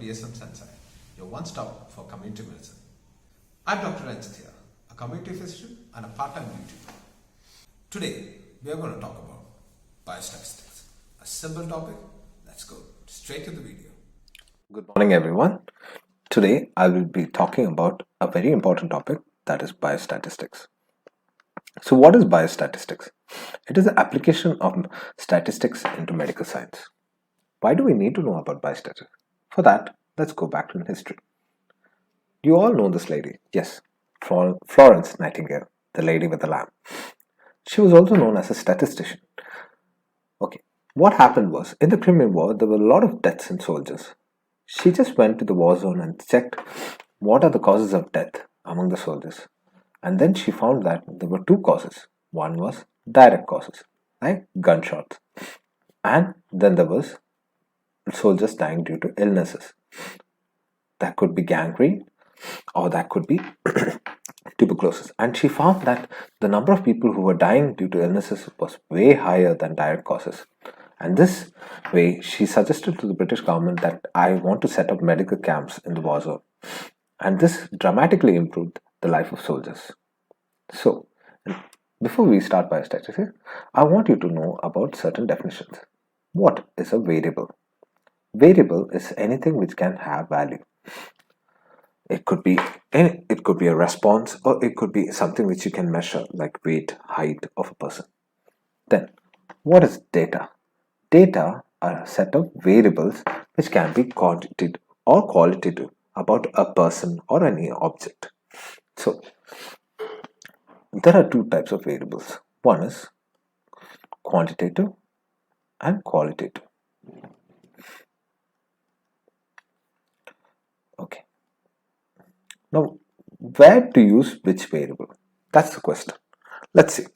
PSM Sensei, your one-stop for community medicine. I'm Dr. Ranjit here, a community physician and a part-time YouTuber. Today, we are going to talk about biostatistics. A simple topic. Let's go straight to the video. Good morning, everyone. Today, I will be talking about a very important topic, that is biostatistics. So, what is biostatistics? It is the application of statistics into medical science. Why do we need to know about biostatistics? For that, let's go back to history. You all know this lady. Yes, Florence Nightingale, the lady with the lamp. She was also known as a statistician. Okay, what happened was, in the Crimean War, there were a lot of deaths in soldiers. She just went to the war zone and checked what are the causes of death among the soldiers. And then she found that there were two causes. One was direct causes, like gunshots. And then there was soldiers dying due to illnesses. That could be gangrene or that could be tuberculosis. And she found that the number of people who were dying due to illnesses was way higher than direct causes. And this way, she suggested to the British government that I want to set up medical camps in the war zone. And this dramatically improved the life of soldiers. So, before we start biostatistics, I want you to know about certain definitions. What is a variable? Variable is anything which can have value. It could be a response, or it could be something which you can measure, like weight, height of a person. Then, what is data? Data are a set of variables which can be quantitative or qualitative about a person or any object. So, there are two types of variables. One is quantitative and qualitative. Okay. Now, where to use which variable? That's the question. Let's see.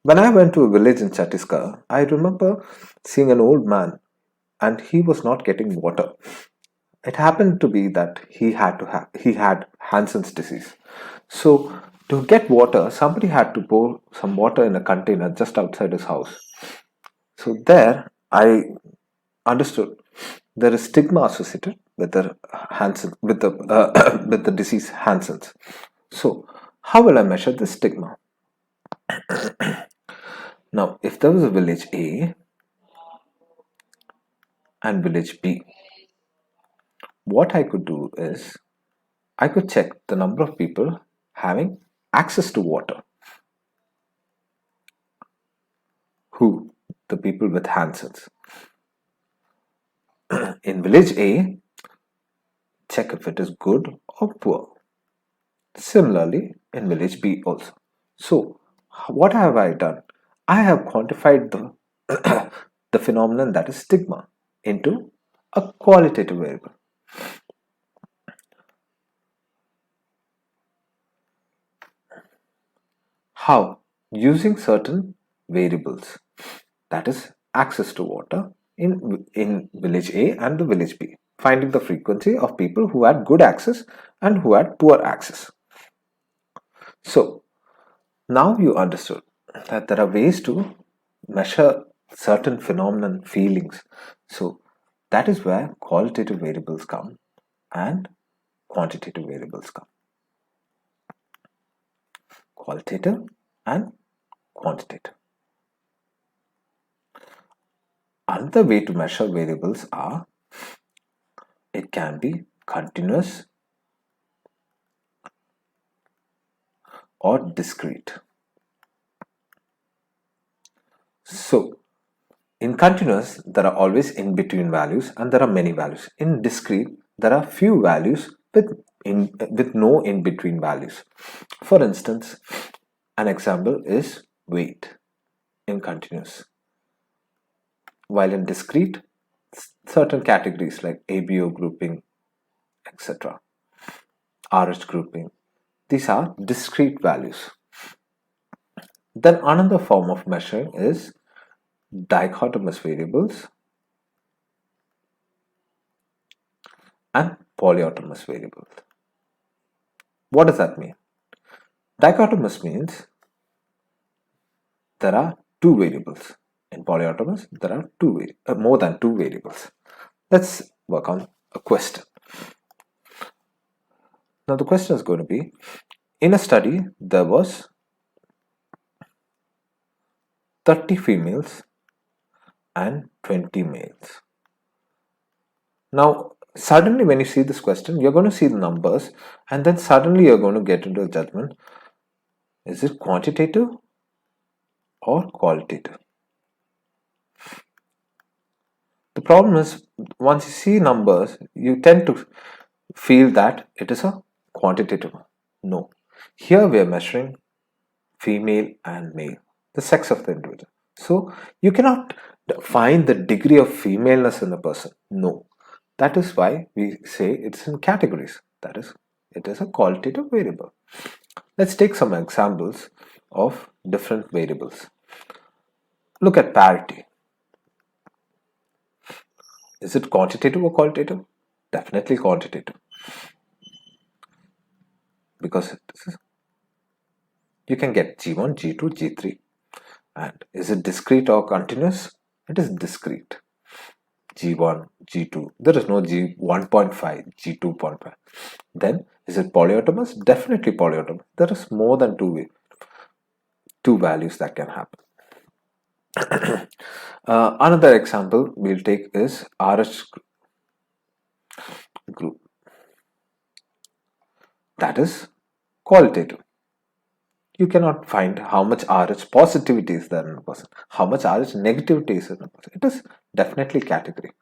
When I went to a village in Chhattisgarh, I remember seeing an old man and he was not getting water. It happened to be that he had Hansen's disease. So to get water, somebody had to pour some water in a container just outside his house. So there I understood there is stigma associated with the with the disease Hansen's. So how will I measure this stigma? Now, if there was a village A and village B, what I could do is I could check the number of people having access to water. Who? The people with Hansen's. In village A, check if it is good or poor. Similarly, in village B also. So, what have I done? I have quantified the, the phenomenon that is stigma into a qualitative variable. How? Using certain variables, that is access to water in village A and the village B, finding the frequency of people who had good access and who had poor access. So now you understood that there are ways to measure certain phenomenon feelings. So that is where qualitative variables come and quantitative variables come. Qualitative and quantitative. Another way to measure variables are, it can be continuous or discrete. So in continuous, there are always in between values and there are many values. In discrete, there are few values with no in between values. For instance, an example is weight in continuous. While in discrete, certain categories like ABO grouping, etc., RH grouping, these are discrete values. Then another form of measuring is dichotomous variables and polyautomous variables. What does that mean? Dichotomous means there are two variables. In polyautomous, there are more than two variables. Let's work on a question. Now the question is going to be, in a study there was 30 females and 20 males. Now suddenly when you see this question, you're going to see the numbers and then suddenly you're going to get into a judgment. Is it quantitative or qualitative? The problem is, once you see numbers, you tend to feel that it is a quantitative. No. Here we are measuring female and male, the sex of the individual. So you cannot find the degree of femaleness in a person. No. That is why we say it's in categories. That is, it is a qualitative variable. Let's take some examples of different variables. Look at parity. Is it quantitative or qualitative? Definitely quantitative. Because you can get G1, G2, G3. And is it discrete or continuous? It is discrete. G1, G2. There is no G1.5, G2.5. Then, is it polyautomous? Definitely polyautomous. There is more than two values that can happen. Another example we'll take is RH group. That is qualitative. You cannot find how much RH positivity is there in a person, how much RH negativity is in a person. It is definitely category.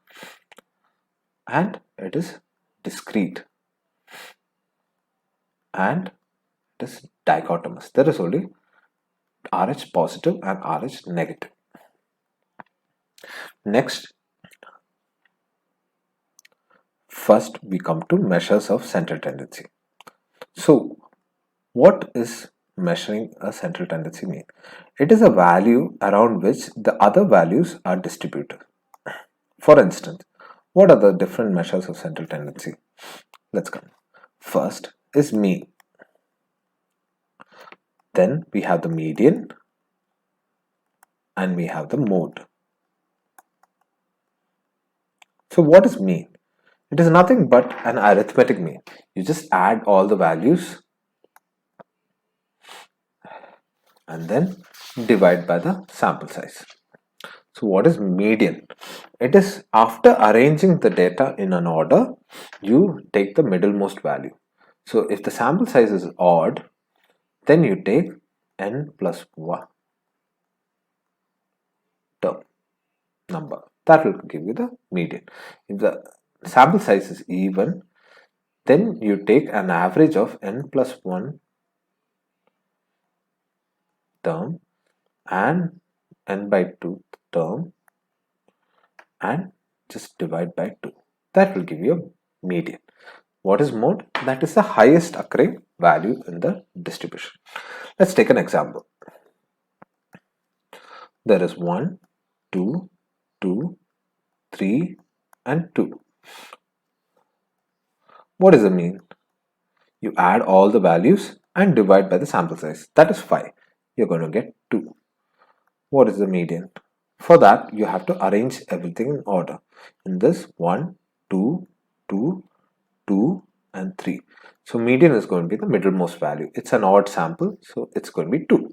And it is discrete. And it is dichotomous. There is only RH positive and RH negative. Next, first we come to measures of central tendency. So, what is measuring a central tendency mean? It is a value around which the other values are distributed. For instance, what are the different measures of central tendency? Let's come. First is mean. Then we have the median and we have the mode. So what is mean? It is nothing but an arithmetic mean. You just add all the values and then divide by the sample size. So what is median? It is after arranging the data in an order, you take the middlemost value. So if the sample size is odd, then you take n plus 1 term number. That will give you the median. If the sample size is even, then you take an average of n plus 1 term and n by 2 term and just divide by 2. That will give you a median. What is mode? That is the highest occurring value in the distribution. Let's take an example. There is 1, 2, 2, 3 and 2. What is the mean? You add all the values and divide by the sample size. That is 5. You're going to get 2. What is the median? For that, you have to arrange everything in order. In this, 1, 2, 2, 2 and 3. So median is going to be the middlemost value. It's an odd sample, so it's going to be 2.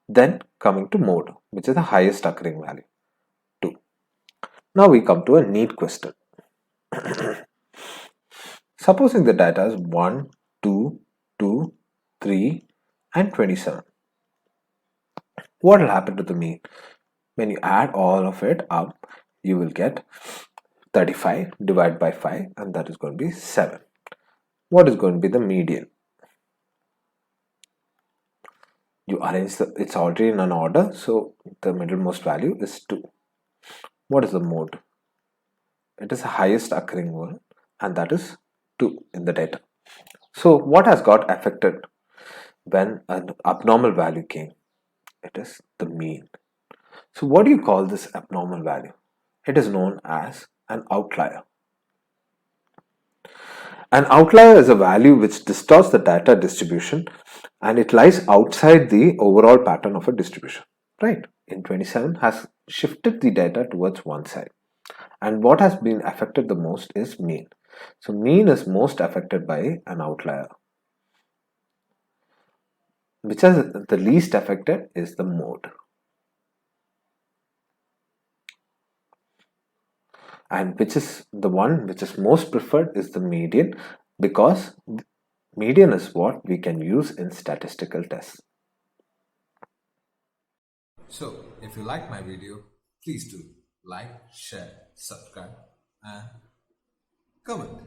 Then coming to mode, which is the highest occurring value, 2. Now we come to a neat question. Supposing the data is 1, 2, 2, 3 and 27. What will happen to the mean? When you add all of it up, you will get 35 divided by 5 and that is going to be 7. What is going to be the median? You arrange it's already in an order, so the middlemost value is 2. What is the mode? It is the highest occurring one and that is 2 in the data. So what has got affected when an abnormal value came? It is the mean. So what do you call this abnormal value? It is known as an outlier. An outlier is a value which distorts the data distribution and it lies outside the overall pattern of a distribution. Right? In 27 has shifted the data towards one side. And what has been affected the most is mean. So mean is most affected by an outlier. which is the least affected is the mode. And which is the one which is most preferred is the median, because median is what we can use in statistical tests. So, if you like my video, please do like, share, subscribe, and comment.